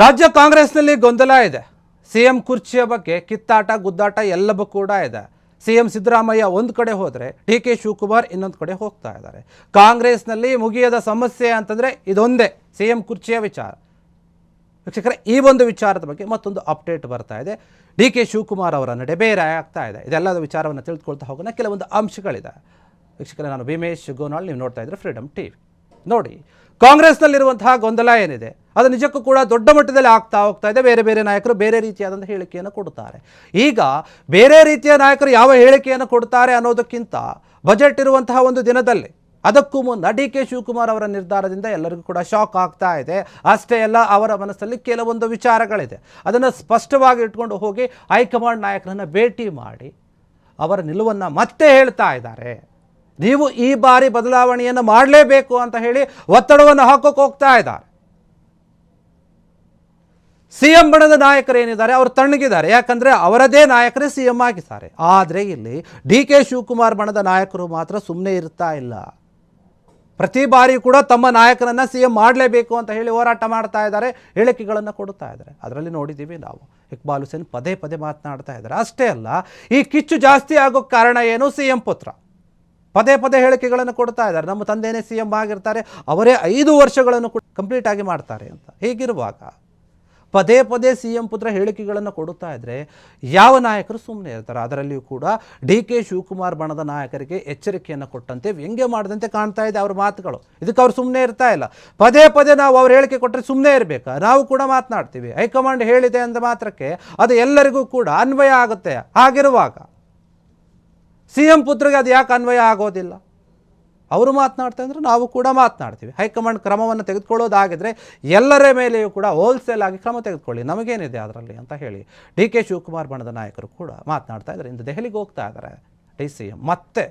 ರಾಜ್ಯ ಕಾಂಗ್ರೆಸ್ನಲ್ಲಿ ಗೊಂದಲ ಇದೆ. ಸಿಎಂ ಕುರ್ಚಿಯ ಬಗ್ಗೆ ಕಿತ್ತಾಟ ಗುದ್ದಾಟ ಎಲ್ಲವೂ ಕೂಡ ಇದೆ. ಸಿಎಂ ಸಿದ್ದರಾಮಯ್ಯ ಒಂದು ಕಡೆ ಹೋದರೆ ಡಿ.ಕೆ. ಶಿವಕುಮಾರ್ ಇನ್ನೊಂದು ಕಡೆ ಹೋಗ್ತಾ ಇದ್ದಾರೆ. ಕಾಂಗ್ರೆಸ್ನಲ್ಲಿ ಮುಗಿಯದ ಸಮಸ್ಯೆ ಅಂತಂದರೆ ಇದೊಂದೇ, ಸಿಎಂ ಕುರ್ಚಿಯ ವಿಚಾರ. ವೀಕ್ಷಕರೇ, ಈ ಒಂದು ವಿಚಾರದ ಬಗ್ಗೆ ಮತ್ತೊಂದು ಅಪ್ಡೇಟ್ ಬರ್ತಾ ಇದೆ. ಡಿ.ಕೆ. ಶಿವಕುಮಾರ್ ಅವರ ನಡೆ ಬೇರೆ ಆಗ್ತಾ ಇದೆ. ಇದೆಲ್ಲದ ವಿಚಾರವನ್ನು ತಿಳಿದುಕೊಳ್ತಾ ಹೋಗೋಣ. ಕೆಲವೊಂದು ಅಂಶಗಳಿದೆ. ವೀಕ್ಷಕರೇ, ನಾನು ಭೀಮೇಶ್ ಗೋನಾಳ್, ನೀವು ನೋಡ್ತಾ ಇದ್ರೆ ಫ್ರೀಡಮ್ ಟಿವಿ. ನೋಡಿ, ಕಾಂಗ್ರೆಸ್ನಲ್ಲಿರುವಂತಹ ಗೊಂದಲ ಏನಿದೆ ಅದು ನಿಜಕ್ಕೂ ಕೂಡ ದೊಡ್ಡ ಮಟ್ಟದಲ್ಲಿ ಆಗ್ತಾ ಹೋಗ್ತಾ ಇದೆ. ಬೇರೆ ಬೇರೆ ನಾಯಕರು ಬೇರೆ ರೀತಿಯಾದಂಥ ಹೇಳಿಕೆಯನ್ನು ಕೊಡ್ತಾರೆ. ಈಗ ಬೇರೆ ರೀತಿಯ ನಾಯಕರು ಯಾವ ಹೇಳಿಕೆಯನ್ನು ಕೊಡ್ತಾರೆ ಅನ್ನೋದಕ್ಕಿಂತ ಬಜೆಟ್ ಇರುವಂತಹ ಒಂದು ದಿನದಲ್ಲಿ ಅದಕ್ಕೂ ಮುನ್ನ ಡಿ.ಕೆ. ಶಿವಕುಮಾರ್ ಅವರ ನಿರ್ಧಾರದಿಂದ ಎಲ್ಲರಿಗೂ ಕೂಡ ಶಾಕ್ ಆಗ್ತಾ ಇದೆ. ಅಷ್ಟೇ ಅಲ್ಲ, ಅವರ ಮನಸ್ಸಲ್ಲಿ ಕೆಲವೊಂದು ವಿಚಾರಗಳಿದೆ. ಅದನ್ನು ಸ್ಪಷ್ಟವಾಗಿ ಇಟ್ಕೊಂಡು ಹೋಗಿ ಹೈಕಮಾಂಡ್ ನಾಯಕರನ್ನು ಭೇಟಿ ಮಾಡಿ ಅವರ ನಿಲುವನ್ನು ಮತ್ತೆ ಹೇಳ್ತಾ ಇದ್ದಾರೆ. ನೀವು ಈ ಬಾರಿ ಬದಲಾವಣೆಯನ್ನು ಮಾಡಲೇಬೇಕು ಅಂತ ಹೇಳಿ ಒತ್ತಡವನ್ನು ಹಾಕೋಕೆ ಹೋಗ್ತಾ ಇದ್ದಾರೆ. ಸಿಎಂ ಬಣದ ನಾಯಕರು ಏನಿದ್ದಾರೆ ಅವರು ತಣ್ಣಗಿದ್ದಾರೆ, ಯಾಕಂದರೆ ಅವರದೇ ನಾಯಕರೇ ಸಿಎಂ ಆಗಿದ್ದಾರೆ. ಆದರೆ ಇಲ್ಲಿ ಡಿ.ಕೆ. ಶಿವಕುಮಾರ್ ಬಣದ ನಾಯಕರು ಮಾತ್ರ ಸುಮ್ಮನೆ ಇರ್ತಾ ಇಲ್ಲ. ಪ್ರತಿ ಬಾರಿ ಕೂಡ ತಮ್ಮ ನಾಯಕನನ್ನು ಸಿಎಂ ಮಾಡಲೇಬೇಕು ಅಂತ ಹೇಳಿ ಹೋರಾಟ ಮಾಡ್ತಾ ಇದ್ದಾರೆ, ಹೇಳಿಕೆಗಳನ್ನು ಕೊಡ್ತಾ ಇದ್ದಾರೆ. ಅದರಲ್ಲಿ ನೋಡಿದ್ದೀವಿ ನಾವು, ಇಕ್ಬಾಲ್ ಹುಸೇನ್ ಪದೇ ಪದೇ ಮಾತನಾಡ್ತಾ ಇದ್ದಾರೆ. ಅಷ್ಟೇ ಅಲ್ಲ, ಈ ಕಿಚ್ಚು ಜಾಸ್ತಿ ಆಗೋಕ್ಕೆ ಕಾರಣ ಏನು, ಸಿಎಂ ಪುತ್ರ ಪದೇ ಪದೇ ಹೇಳಿಕೆಗಳನ್ನು ಕೊಡ್ತಾ ಇದ್ದಾರೆ. ನಮ್ಮ ತಂದೆಯೇ ಸಿಎಂ ಆಗಿರ್ತಾರೆ, ಅವರೇ 5 ವರ್ಷಗಳನ್ನು ಕಂಪ್ಲೀಟ್ ಆಗಿ ಮಾಡ್ತಾರೆ ಅಂತ. ಹೀಗಿರುವಾಗ ಪದೇ ಪದೇ ಸಿಎಂ ಪುತ್ರ ಹೇಳಿಕೆಗಳನ್ನು ಕೊಡುತ್ತಾ ಇದ್ದರೆ ಯಾವ ನಾಯಕರು ಸುಮ್ಮನೆ ಇರ್ತಾರೆ? ಅದರಲ್ಲಿಯೂ ಕೂಡ ಡಿ.ಕೆ. ಶಿವಕುಮಾರ್ ಬಣದ ನಾಯಕರಿಗೆ ಎಚ್ಚರಿಕೆಯನ್ನು ಕೊಟ್ಟಂತೆ, ವ್ಯಂಗ್ಯ ಮಾಡಿದಂತೆ ಕಾಣ್ತಾ ಇದೆ ಅವರ ಮಾತುಗಳು. ಇದಕ್ಕೆ ಅವ್ರು ಸುಮ್ಮನೆ ಇರ್ತಾ ಇಲ್ಲ. ಪದೇ ಪದೇ ನಾವು ಅವ್ರು ಹೇಳಿಕೆ ಕೊಟ್ಟರೆ ಸುಮ್ಮನೆ ಇರಬೇಕಾ? ನಾವು ಕೂಡ ಮಾತನಾಡ್ತೀವಿ. ಹೈಕಮಾಂಡ್ ಹೇಳಿದೆ ಅಂದ ಮಾತ್ರಕ್ಕೆ ಅದು ಎಲ್ಲರಿಗೂ ಕೂಡ ಅನ್ವಯ ಆಗುತ್ತೆ. ಹಾಗಿರುವಾಗ ಸಿಎಂ ಪುತ್ರಗೆ ಅದು ಯಾಕೆ ಅನ್ವಯ ಆಗೋದಿಲ್ಲ? ಅವರು ಮಾತನಾಡ್ತಾ ಇದ್ರೆ ನಾವು ಕೂಡ ಮಾತನಾಡ್ತೀವಿ. ಹೈಕಮಾಂಡ್ ಕ್ರಮವನ್ನು ತೆಗೆದುಕೊಳ್ಳೋದಾಗಿದ್ದರೆ ಎಲ್ಲರ ಮೇಲೆಯೂ ಕೂಡ ಹೋಲ್ಸೇಲ್ ಆಗಿ ಕ್ರಮ ತೆಗೆದುಕೊಳ್ಳಿ, ನಮಗೇನಿದೆ ಅದರಲ್ಲಿ ಅಂತ ಹೇಳಿ ಡಿ.ಕೆ. ಶಿವಕುಮಾರ್ ಬಣದ ನಾಯಕರು ಕೂಡ ಮಾತನಾಡ್ತಾ ಇದ್ದಾರೆ. ಇಂದು ದೆಹಲಿಗೆ ಹೋಗ್ತಾ ಇದ್ದಾರೆ ಡಿ.ಸಿ.ಎಂ. ಮತ್ತೆ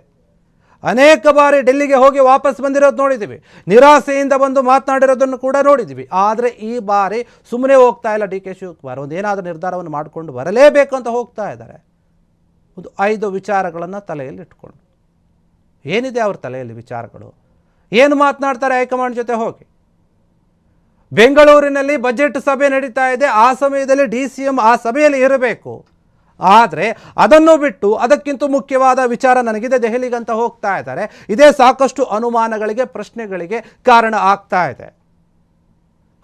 ಅನೇಕ ಬಾರಿ ಡೆಲ್ಲಿಗೆ ಹೋಗಿ ವಾಪಸ್ ಬಂದಿರೋದು ನೋಡಿದ್ದೀವಿ, ನಿರಾಸೆಯಿಂದ ಬಂದು ಮಾತನಾಡಿರೋದನ್ನು ಕೂಡ ನೋಡಿದ್ದೀವಿ. ಆದರೆ ಈ ಬಾರಿ ಸುಮ್ಮನೆ ಹೋಗ್ತಾ ಇಲ್ಲ ಡಿ.ಕೆ. ಶಿವಕುಮಾರ್. ಒಂದು ಏನಾದರೂ ನಿರ್ಧಾರವನ್ನು ಮಾಡಿಕೊಂಡು ಬರಲೇಬೇಕು ಅಂತ ಹೋಗ್ತಾ ಇದ್ದಾರೆ. ಒಂದು 5 ವಿಚಾರಗಳನ್ನು ತಲೆಯಲ್ಲಿ ಇಟ್ಕೊಂಡು. ಏನಿದೆ ಅವ್ರ ತಲೆಯಲ್ಲಿ ವಿಚಾರಗಳು? ಏನು ಮಾತನಾಡ್ತಾರೆ ಹೈಕಮಾಂಡ್ ಜೊತೆ ಹೋಗಿ? ಬೆಂಗಳೂರಿನಲ್ಲಿ ಬಜೆಟ್ ಸಭೆ ನಡೀತಾ ಇದೆ, ಆ ಸಮಯದಲ್ಲಿ ಡಿ.ಸಿ.ಎಂ ಆ ಸಭೆಯಲ್ಲಿ ಇರಬೇಕು. ಆದರೆ ಅದನ್ನು ಬಿಟ್ಟು ಅದಕ್ಕಿಂತ ಮುಖ್ಯವಾದ ವಿಚಾರ ನನಗಿದೆ, ದೆಹಲಿಗಂತ ಹೋಗ್ತಾ ಇದ್ದಾರೆ. ಇದೇ ಸಾಕಷ್ಟು ಅನುಮಾನಗಳಿಗೆ, ಪ್ರಶ್ನೆಗಳಿಗೆ ಕಾರಣ ಆಗ್ತಾ ಇದೆ.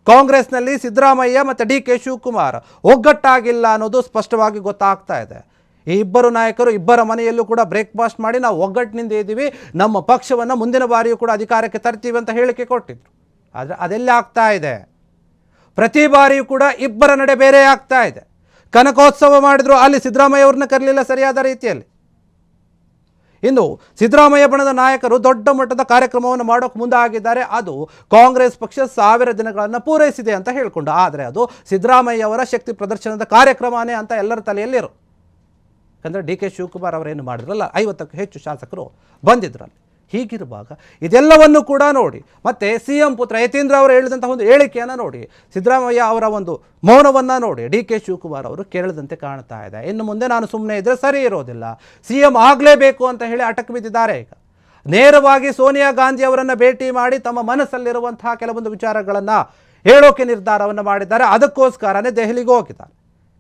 ಕಾಂಗ್ರೆಸ್ನಲ್ಲಿ ಸಿದ್ದರಾಮಯ್ಯ ಮತ್ತು ಡಿ.ಕೆ. ಶಿವಕುಮಾರ್ ಒಗ್ಗಟ್ಟಾಗಿಲ್ಲ ಅನ್ನೋದು ಸ್ಪಷ್ಟವಾಗಿ ಗೊತ್ತಾಗ್ತಾ ಇದೆ. ಈ ಇಬ್ಬರು ನಾಯಕರು ಇಬ್ಬರ ಮನೆಯಲ್ಲೂ ಕೂಡ ಬ್ರೇಕ್ಫಾಸ್ಟ್ ಮಾಡಿ ನಾವು ಒಗ್ಗಟ್ಟಿನಿಂದ ಇದ್ದೀವಿ, ನಮ್ಮ ಪಕ್ಷವನ್ನು ಮುಂದಿನ ಬಾರಿಯೂ ಕೂಡ ಅಧಿಕಾರಕ್ಕೆ ತರ್ತೀವಿ ಅಂತ ಹೇಳಿಕೆ ಕೊಟ್ಟಿದ್ರು. ಆದರೆ ಅದೆಲ್ಲ ಆಗ್ತಾ ಇದೆ. ಪ್ರತಿ ಬಾರಿಯೂ ಕೂಡ ಇಬ್ಬರ ನಡೆ ಬೇರೆ ಆಗ್ತಾ ಇದೆ. ಕನಕೋತ್ಸವ ಮಾಡಿದ್ರು, ಅಲ್ಲಿ ಸಿದ್ದರಾಮಯ್ಯ ಅವ್ರನ್ನ ಕರಲಿಲ್ಲ ಸರಿಯಾದ ರೀತಿಯಲ್ಲಿ. ಇನ್ನು ಸಿದ್ದರಾಮಯ್ಯ ಬಣದ ನಾಯಕರು ದೊಡ್ಡ ಮಟ್ಟದ ಕಾರ್ಯಕ್ರಮವನ್ನು ಮಾಡೋಕೆ ಮುಂದಾಗಿದ್ದಾರೆ. ಅದು ಕಾಂಗ್ರೆಸ್ ಪಕ್ಷ 1000 ದಿನಗಳನ್ನು ಪೂರೈಸಿದೆ ಅಂತ ಹೇಳಿಕೊಂಡು. ಆದರೆ ಅದು ಸಿದ್ದರಾಮಯ್ಯ ಅವರ ಶಕ್ತಿ ಪ್ರದರ್ಶನದ ಕಾರ್ಯಕ್ರಮನೇ ಅಂತ ಎಲ್ಲರ ತಲೆಯಲ್ಲಿರು. ಯಾಕಂದರೆ ಡಿ.ಕೆ. ಶಿವಕುಮಾರ್ ಅವರೇನು ಮಾಡಿದ್ರಲ್ಲ, 50ಕ್ಕೂ ಹೆಚ್ಚು ಶಾಸಕರು ಬಂದಿದ್ರಲ್ಲಿ. ಹೀಗಿರುವಾಗ ಇದೆಲ್ಲವನ್ನು ಕೂಡ ನೋಡಿ, ಮತ್ತು ಸಿಎಂ ಪುತ್ರ ಯತೀಂದ್ರ ಅವರು ಹೇಳಿದಂಥ ಒಂದು ಹೇಳಿಕೆಯನ್ನು ನೋಡಿ, ಸಿದ್ದರಾಮಯ್ಯ ಅವರ ಒಂದು ಮೌನವನ್ನು ನೋಡಿ ಡಿ.ಕೆ. ಶಿವಕುಮಾರ್ ಅವರು ಕೇಳಿದಂತೆ ಕಾಣ್ತಾ ಇದೆ. ಇನ್ನು ಮುಂದೆ ನಾನು ಸುಮ್ಮನೆ ಇದ್ದರೆ ಸರಿ ಇರೋದಿಲ್ಲ, ಸಿಎಂ ಆಗಲೇಬೇಕು ಅಂತ ಹೇಳಿ ಅಟಕ್ ಬಿದ್ದಿದ್ದಾರೆ. ಈಗ ನೇರವಾಗಿ ಸೋನಿಯಾ ಗಾಂಧಿ ಅವರನ್ನು ಭೇಟಿ ಮಾಡಿ ತಮ್ಮ ಮನಸ್ಸಲ್ಲಿರುವಂತಹ ಕೆಲವೊಂದು ವಿಚಾರಗಳನ್ನು ಹೇಳೋಕೆ ನಿರ್ಧಾರವನ್ನು ಮಾಡಿದ್ದಾರೆ. ಅದಕ್ಕೋಸ್ಕರನೇ ದೆಹಲಿಗೆ ಹೋಗಿದ್ದಾರೆ.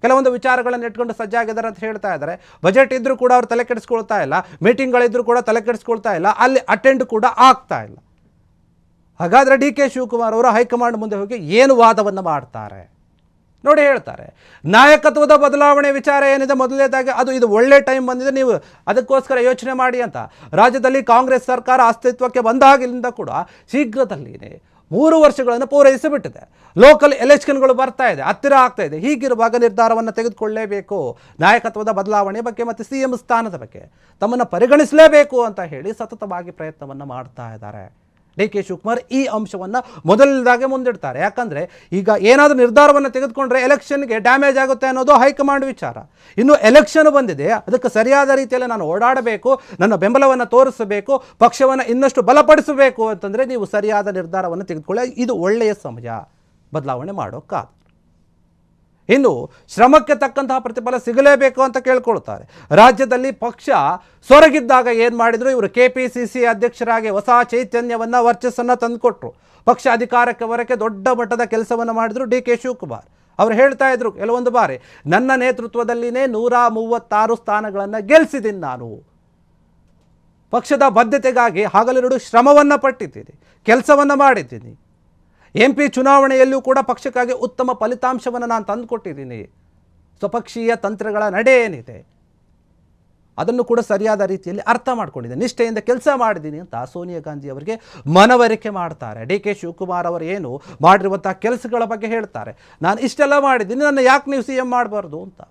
ಕೆಲವೊಂದು ವಿಚಾರಗಳನ್ನು ಇಟ್ಕೊಂಡು ಸಜ್ಜಾಗಿದ್ದಾರೆ ಅಂತ ಹೇಳ್ತಾ ಇದ್ದಾರೆ. ಬಜೆಟ್ ಇದ್ದರೂ ಕೂಡ ಅವರು ತಲೆ ಕೆಡಿಸ್ಕೊಳ್ತಾ ಇಲ್ಲ, ಮೀಟಿಂಗ್ಗಳಿದ್ರೂ ಕೂಡ ತಲೆ ಕೆಡಿಸ್ಕೊಳ್ತಾ ಇಲ್ಲ, ಅಲ್ಲಿ ಅಟೆಂಡ್ ಕೂಡ ಆಗ್ತಾ ಇಲ್ಲ. ಹಾಗಾದರೆ ಡಿ.ಕೆ. ಶಿವಕುಮಾರ್ ಅವರು ಹೈಕಮಾಂಡ್ ಮುಂದೆ ಹೋಗಿ ಏನು ವಾದವನ್ನು ಮಾಡ್ತಾರೆ ನೋಡಿ, ಹೇಳ್ತಾರೆ. ನಾಯಕತ್ವದ ಬದಲಾವಣೆ ವಿಚಾರ ಏನಿದೆ, ಮೊದಲನೇದಾಗಿ ಇದು ಒಳ್ಳೆ ಟೈಮ್ ಬಂದಿದೆ, ನೀವು ಅದಕ್ಕೋಸ್ಕರ ಯೋಚನೆ ಮಾಡಿ ಅಂತ. ರಾಜ್ಯದಲ್ಲಿ ಕಾಂಗ್ರೆಸ್ ಸರ್ಕಾರ ಅಸ್ತಿತ್ವಕ್ಕೆ ಬಂದಾಗಿನಿಂದ ಕೂಡ ಶೀಘ್ರದಲ್ಲಿಯೇ 3 ವರ್ಷಗಳನ್ನು ಪೂರೈಸಿಬಿಟ್ಟಿದೆ. ಲೋಕಲ್ ಎಲೆಕ್ಷನ್ಗಳು ಬರ್ತಾ ಇದೆ, ಹತ್ತಿರ ಆಗ್ತಾ ಇದೆ. ಹೀಗಿರುವಾಗ ನಿರ್ಧಾರವನ್ನು ತೆಗೆದುಕೊಳ್ಳಲೇಬೇಕು. ನಾಯಕತ್ವದ ಬದಲಾವಣೆ ಬಗ್ಗೆ ಮತ್ತು ಸಿಎಂ ಸ್ಥಾನದ ಬಗ್ಗೆ ತಮ್ಮನ್ನು ಪರಿಗಣಿಸಲೇಬೇಕು ಅಂತ ಹೇಳಿ ಸತತವಾಗಿ ಪ್ರಯತ್ನವನ್ನು ಮಾಡ್ತಾ ಇದ್ದಾರೆ ಡಿ.ಕೆ. ಶಿವಕುಮಾರ್. ಈ ಅಂಶವನ್ನು ಮೊದಲನೇದಾಗೆ ಮುಂದಿಡ್ತಾರೆ. ಯಾಕಂದರೆ ಈಗ ಏನಾದರೂ ನಿರ್ಧಾರವನ್ನು ತೆಗೆದುಕೊಂಡ್ರೆ ಎಲೆಕ್ಷನ್ಗೆ ಡ್ಯಾಮೇಜ್ ಆಗುತ್ತೆ ಅನ್ನೋದು ಹೈಕಮಾಂಡ್ ವಿಚಾರ. ಇನ್ನು ಎಲೆಕ್ಷನ್ ಬಂದಿದೆ, ಅದಕ್ಕೆ ಸರಿಯಾದ ರೀತಿಯಲ್ಲಿ ನಾನು ಓಡಾಡಬೇಕು, ನನ್ನ ಬೆಂಬಲವನ್ನು ತೋರಿಸಬೇಕು, ಪಕ್ಷವನ್ನು ಇನ್ನಷ್ಟು ಬಲಪಡಿಸಬೇಕು ಅಂತಂದರೆ ನೀವು ಸರಿಯಾದ ನಿರ್ಧಾರವನ್ನು ತೆಗೆದುಕೊಳ್ಳಿ. ಇದು ಒಳ್ಳೆಯ ಸಮಯ ಬದಲಾವಣೆ ಮಾಡೋಕ್ಕಾಗ. ಇನ್ನು ಶ್ರಮಕ್ಕೆ ತಕ್ಕಂತಹ ಪ್ರತಿಫಲ ಸಿಗಲೇಬೇಕು ಅಂತ ಕೇಳ್ಕೊಳ್ತಾರೆ. ರಾಜ್ಯದಲ್ಲಿ ಪಕ್ಷ ಸೊರಗಿದ್ದಾಗ ಏನು ಮಾಡಿದ್ರು, ಇವರು KPCC ಅಧ್ಯಕ್ಷರಾಗಿ ಹೊಸ ಚೈತನ್ಯವನ್ನು ವರ್ಚಸ್ಸನ್ನು ತಂದುಕೊಟ್ರು. ಪಕ್ಷ ಅಧಿಕಾರಕ್ಕೆ ಬರೋಕ್ಕೆ ದೊಡ್ಡ ಮಟ್ಟದ ಕೆಲಸವನ್ನು ಮಾಡಿದ್ರು DK ಶಿವಕುಮಾರ್. ಅವರು ಹೇಳ್ತಾ ಇದ್ರು ಕೆಲವೊಂದು ಬಾರಿ, ನನ್ನ ನೇತೃತ್ವದಲ್ಲಿನೇ 136 ಸ್ಥಾನಗಳನ್ನು ಗೆಲ್ಲಿಸಿದ್ದೀನಿ, ನಾನು ಪಕ್ಷದ ಬದ್ಧತೆಗಾಗಿ ಹಗಲಿರುಳು ಶ್ರಮವನ್ನು ಪಟ್ಟಿದ್ದೀನಿ, ಕೆಲಸವನ್ನು ಮಾಡಿದ್ದೀನಿ. MP ಚುನಾವಣೆಯಲ್ಲೂ ಕೂಡ ಪಕ್ಷಕ್ಕಾಗಿ ಉತ್ತಮ ಫಲಿತಾಂಶವನ್ನು ನಾನು ತಂದುಕೊಟ್ಟಿದ್ದೀನಿ. ಸ್ವಪಕ್ಷೀಯ ತಂತ್ರಗಳ ನಡೆ ಏನಿದೆ ಅದನ್ನು ಕೂಡ ಸರಿಯಾದ ರೀತಿಯಲ್ಲಿ ಅರ್ಥ ಮಾಡ್ಕೊಂಡಿದ್ದೀನಿ, ನಿಷ್ಠೆಯಿಂದ ಕೆಲಸ ಮಾಡಿದ್ದೀನಿ ಅಂತ ಸೋನಿಯಾ ಗಾಂಧಿ ಅವರಿಗೆ ಮನವರಿಕೆ ಮಾಡ್ತಾರೆ. DK ಶಿವಕುಮಾರ್ ಅವರು ಏನು ಮಾಡಿರುವಂಥ ಕೆಲಸಗಳ ಬಗ್ಗೆ ಹೇಳ್ತಾರೆ, ನಾನು ಇಷ್ಟೆಲ್ಲ ಮಾಡಿದ್ದೀನಿ, ನನ್ನ ಯಾಕೆ ನೀವು CM ಮಾಡಬಾರ್ದು ಅಂತ.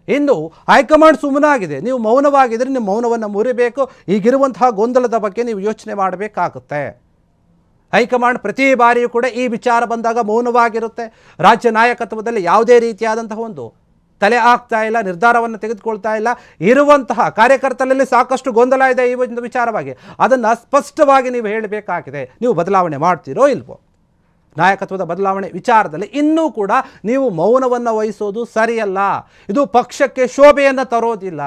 ಇನ್ನು ಹೈಕಮಾಂಡ್ ಸುಮ್ಮನಾಗಿದೆ, ನೀವು ಮೌನವಾಗಿದ್ದರೆ ನಿಮ್ಮ ಮೌನವನ್ನು ಮುರಿಬೇಕು. ಈಗಿರುವಂತಹ ಗೊಂದಲದ ಬಗ್ಗೆ ನೀವು ಯೋಚನೆ ಮಾಡಬೇಕಾಗುತ್ತೆ. ಹೈಕಮಾಂಡ್ ಪ್ರತಿ ಬಾರಿಯೂ ಕೂಡ ಈ ವಿಚಾರ ಬಂದಾಗ ಮೌನವಾಗಿರುತ್ತೆ. ರಾಜ್ಯ ನಾಯಕತ್ವದಲ್ಲಿ ಯಾವುದೇ ರೀತಿಯಾದಂತಹ ಒಂದು ತಲೆ ಆಗ್ತಾ ಇಲ್ಲ, ನಿರ್ಧಾರವನ್ನು ತೆಗೆದುಕೊಳ್ತಾ ಇಲ್ಲ. ಇರುವಂತಹ ಕಾರ್ಯಕರ್ತರಲ್ಲಿ ಸಾಕಷ್ಟು ಗೊಂದಲ ಇದೆ ಈ ಒಂದು ವಿಚಾರವಾಗಿ. ಅದನ್ನು ಸ್ಪಷ್ಟವಾಗಿ ನೀವು ಹೇಳಬೇಕಾಗಿದೆ. ನೀವು ಬದಲಾವಣೆ ಮಾಡ್ತೀರೋ ಇಲ್ವೋ? ನಾಯಕತ್ವದ ಬದಲಾವಣೆ ವಿಚಾರದಲ್ಲಿ ಇನ್ನೂ ಕೂಡ ನೀವು ಮೌನವನ್ನು ವಹಿಸೋದು ಸರಿಯಲ್ಲ. ಇದು ಪಕ್ಷಕ್ಕೆ ಶೋಭೆಯನ್ನು ತರೋದಿಲ್ಲ.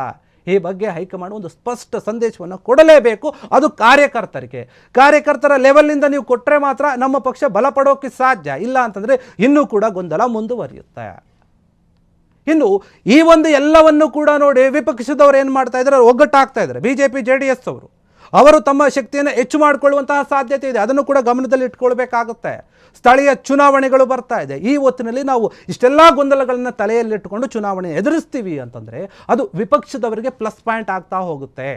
ಈ ಬಗ್ಗೆ ಹೈಕಮಾಂಡ್ ಒಂದು ಸ್ಪಷ್ಟ ಸಂದೇಶವನ್ನು ಕೊಡಲೇಬೇಕು. ಅದು ಕಾರ್ಯಕರ್ತರ ಲೆವೆಲ್ನಿಂದ ನೀವು ಕೊಟ್ಟರೆ ಮಾತ್ರ ನಮ್ಮ ಪಕ್ಷ ಬಲಪಡೋಕ್ಕೆ ಸಾಧ್ಯ. ಇಲ್ಲ ಅಂತಂದರೆ ಇನ್ನೂ ಕೂಡ ಗೊಂದಲ ಮುಂದುವರಿಯುತ್ತೆ. ಇನ್ನು ಈ ಒಂದು ಎಲ್ಲವನ್ನು ಕೂಡ ನೋಡಿ ವಿಪಕ್ಷದವರು ಏನು ಮಾಡ್ತಾ ಇದ್ದಾರೆ, ಒಗ್ಗಟ್ಟಾಗ್ತಾ ಇದ್ದಾರೆ. BJP JDS ಅವರು ತಮ್ಮ ಶಕ್ತಿಯನ್ನು ಹೆಚ್ಚು ಮಾಡಿಕೊಳ್ಳುವಂತಹ ಸಾಧ್ಯತೆ ಇದೆ. ಅದನ್ನು ಕೂಡ ಗಮನದಲ್ಲಿ ಇಟ್ಕೊಳ್ಬೇಕಾಗುತ್ತೆ. ಸ್ಥಳೀಯ ಚುನಾವಣೆಗಳು ಬರ್ತಾ ಇದೆ. ಈ ಹೊತ್ತಿನಲ್ಲಿ ನಾವು ಇಷ್ಟೆಲ್ಲ ಗೊಂದಲಗಳನ್ನು ತಲೆಯಲ್ಲಿಟ್ಟುಕೊಂಡು ಚುನಾವಣೆ ಎದುರಿಸ್ತೀವಿ ಅಂತಂದರೆ ಅದು ವಿಪಕ್ಷದವರಿಗೆ ಪ್ಲಸ್ ಪಾಯಿಂಟ್ ಆಗ್ತಾ ಹೋಗುತ್ತೆ.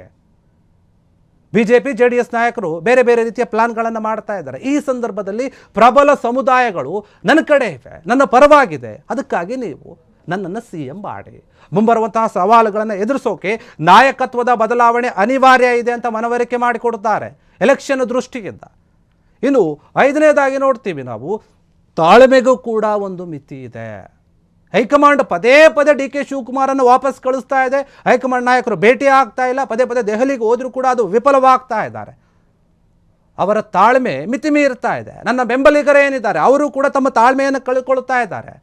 BJP JDS ನಾಯಕರು ಬೇರೆ ಬೇರೆ ರೀತಿಯ ಪ್ಲಾನ್ಗಳನ್ನು ಮಾಡ್ತಾ ಇದ್ದಾರೆ. ಈ ಸಂದರ್ಭದಲ್ಲಿ ಪ್ರಬಲ ಸಮುದಾಯಗಳು ನನ್ನ ಕಡೆ ಇವೆ, ನನ್ನ ಪರವಾಗಿದೆ, ಅದಕ್ಕಾಗಿ ನೀವು ನನ್ನನ್ನು CM ಮಾಡಿ. ಮುಂಬರುವಂತಹ ಸವಾಲುಗಳನ್ನು ಎದುರಿಸೋಕೆ ನಾಯಕತ್ವದ ಬದಲಾವಣೆ ಅನಿವಾರ್ಯ ಇದೆ ಅಂತ ಮನವರಿಕೆ ಮಾಡಿಕೊಡುತ್ತಾರೆ ಎಲೆಕ್ಷನ್ ದೃಷ್ಟಿಯಿಂದ. ಇನ್ನು 5ನೇದಾಗಿ ನೋಡ್ತೀವಿ ನಾವು, ತಾಳ್ಮೆಗೂ ಕೂಡ ಒಂದು ಮಿತಿ ಇದೆ. ಹೈಕಮಾಂಡ್ ಪದೇ DK ಶಿವಕುಮಾರನ್ನು ವಾಪಸ್ ಕಳಿಸ್ತಾ ಇದೆ. ಹೈಕಮಾಂಡ್ ನಾಯಕರು ಭೇಟಿ ಆಗ್ತಾ ಇಲ್ಲ. ಪದೇ ದೆಹಲಿಗೆ ಹೋದರೂ ಕೂಡ ಅದು ವಿಫಲವಾಗ್ತಾ ಇದ್ದಾರೆ. ಅವರ ತಾಳ್ಮೆ ಮಿತಿ ಮೀರ್ತಾ ಇದೆ. ನನ್ನ ಬೆಂಬಲಿಗರೇನಿದ್ದಾರೆ ಅವರು ಕೂಡ ತಮ್ಮ ತಾಳ್ಮೆಯನ್ನು ಕಳ್ಕೊಳ್ತಾ ಇದ್ದಾರೆ.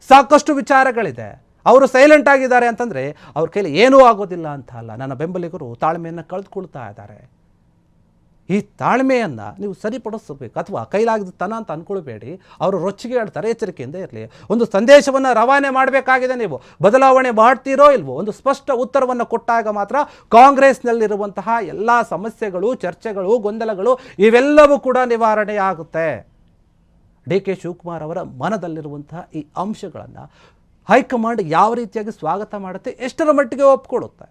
ಸಾಕಷ್ಟು ವಿಚಾರಗಳಿದೆ. ಅವರು ಸೈಲೆಂಟ್ ಆಗಿದ್ದಾರೆ ಅಂತಂದರೆ ಅವ್ರ ಕೈಲಿ ಏನೂ ಆಗೋದಿಲ್ಲ ಅಂತ ಅಲ್ಲ. ನನ್ನ ಬೆಂಬಲಿಗರು ತಾಳ್ಮೆಯನ್ನು ಕಳೆದುಕೊಳ್ತಾ ಇದ್ದಾರೆ. ಈ ತಾಳ್ಮೆಯನ್ನು ನೀವು ಸರಿಪಡಿಸಬೇಕು. ಅಥವಾ ಕೈಲಾಗಿದ್ದ ತನ ಅಂತ ಅಂದ್ಕೊಳ್ಬೇಡಿ. ಅವರು ರೊಚ್ಚಿಗೆ ಹೇಳ್ತಾರೆ, ಎಚ್ಚರಿಕೆಯಿಂದ ಇರಲಿ. ಒಂದು ಸಂದೇಶವನ್ನು ರವಾನೆ ಮಾಡಬೇಕಾಗಿದೆ. ನೀವು ಬದಲಾವಣೆ ಮಾಡ್ತೀರೋ ಇಲ್ವೋ? ಒಂದು ಸ್ಪಷ್ಟ ಉತ್ತರವನ್ನು ಕೊಟ್ಟಾಗ ಮಾತ್ರ ಕಾಂಗ್ರೆಸ್ನಲ್ಲಿರುವಂತಹ ಎಲ್ಲ ಸಮಸ್ಯೆಗಳು, ಚರ್ಚೆಗಳು, ಗೊಂದಲಗಳು ಇವೆಲ್ಲವೂ ಕೂಡ ನಿವಾರಣೆಯಾಗುತ್ತೆ. DK ಶಿವಕುಮಾರ್ ಅವರ ಮನದಲ್ಲಿರುವಂತಹ ಈ ಅಂಶಗಳನ್ನು ಹೈಕಮಾಂಡ್ ಯಾವ ರೀತಿಯಾಗಿ ಸ್ವಾಗತ ಮಾಡುತ್ತೆ, ಎಷ್ಟರ ಮಟ್ಟಿಗೆ ಒಪ್ಪಿಕೊಳ್ಳುತ್ತೆ?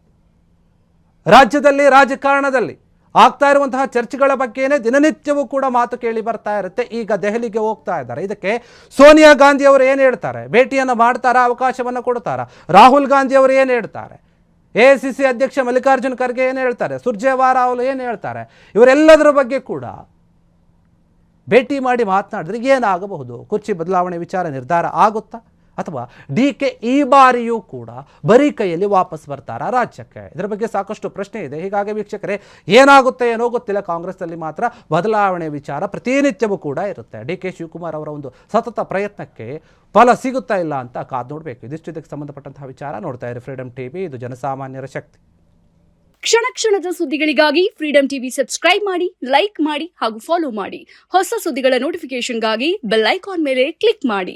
ರಾಜ್ಯದಲ್ಲಿ ರಾಜಕಾರಣದಲ್ಲಿ ಆಗ್ತಾ ಇರುವಂತಹ ಚರ್ಚೆಗಳ ಬಗ್ಗೆನೇ ದಿನನಿತ್ಯವೂ ಕೂಡ ಮಾತು ಕೇಳಿ ಬರ್ತಾ ಇರುತ್ತೆ. ಈಗ ದೆಹಲಿಗೆ ಹೋಗ್ತಾ ಇದ್ದಾರೆ. ಇದಕ್ಕೆ ಸೋನಿಯಾ ಗಾಂಧಿ ಅವರು ಏನು ಹೇಳ್ತಾರೆ? ಭೇಟಿಯನ್ನು ಮಾಡ್ತಾರಾ? ಅವಕಾಶವನ್ನು ಕೊಡ್ತಾರಾ? ರಾಹುಲ್ ಗಾಂಧಿ ಅವರು ಏನು ಹೇಳ್ತಾರೆ? AICC ಅಧ್ಯಕ್ಷ ಮಲ್ಲಿಕಾರ್ಜುನ್ ಖರ್ಗೆ ಏನು ಹೇಳ್ತಾರೆ? ಸುರ್ಜೇವಾಲಾ ಅವರು ಏನು ಹೇಳ್ತಾರೆ? ಇವರೆಲ್ಲದರ ಬಗ್ಗೆ ಕೂಡ ಭೇಟಿ ಮಾಡಿ ಮಾತನಾಡಿದ್ರೆ ಏನಾಗಬಹುದು? ಕುರ್ಚಿ ಬದಲಾವಣೆ ವಿಚಾರ ನಿರ್ಧಾರ ಆಗುತ್ತಾ? ಅಥವಾ DK ಈ ಬಾರಿಯೂ ಕೂಡ ಬರೀ ಕೈಯಲ್ಲಿ ವಾಪಸ್ ಬರ್ತಾರಾ ರಾಜ್ಯಕ್ಕೆ? ಇದರ ಬಗ್ಗೆ ಸಾಕಷ್ಟು ಪ್ರಶ್ನೆ ಇದೆ. ಹೀಗಾಗಿ ವೀಕ್ಷಕರೇ, ಏನಾಗುತ್ತೆ ಏನೋ ಗೊತ್ತಿಲ್ಲ. ಕಾಂಗ್ರೆಸ್ನಲ್ಲಿ ಮಾತ್ರ ಬದಲಾವಣೆ ವಿಚಾರ ಪ್ರತಿನಿತ್ಯವೂ ಕೂಡ ಇರುತ್ತೆ. DK ಶಿವಕುಮಾರ್ ಅವರ ಒಂದು ಸತತ ಪ್ರಯತ್ನಕ್ಕೆ ಫಲ ಸಿಗುತ್ತಾ ಇಲ್ಲ ಅಂತ ಕಾದು ನೋಡಬೇಕು. ಇದಿಷ್ಟು ಇದಕ್ಕೆ ಸಂಬಂಧಪಟ್ಟಂತಹ ವಿಚಾರ. ನೋಡ್ತಾ ಇರಿ ಫ್ರೀಡಮ್ TV, ಇದು ಜನಸಾಮಾನ್ಯರ ಶಕ್ತಿ. ಕ್ಷಣದ ಸುದ್ದಿಗಳಿಗಾಗಿ ಫ್ರೀಡಮ್ TV ಸಬ್ಸ್ಕ್ರೈಬ್ ಮಾಡಿ, ಲೈಕ್ ಮಾಡಿ ಹಾಗೂ ಫಾಲೋ ಮಾಡಿ. ಹೊಸ ಸುದ್ದಿಗಳ ನೋಟಿಫಿಕೇಶನ್ಗಾಗಿ ಬೆಲ್ ಐಕಾನ್ ಮೇಲೆ ಕ್ಲಿಕ್ ಮಾಡಿ.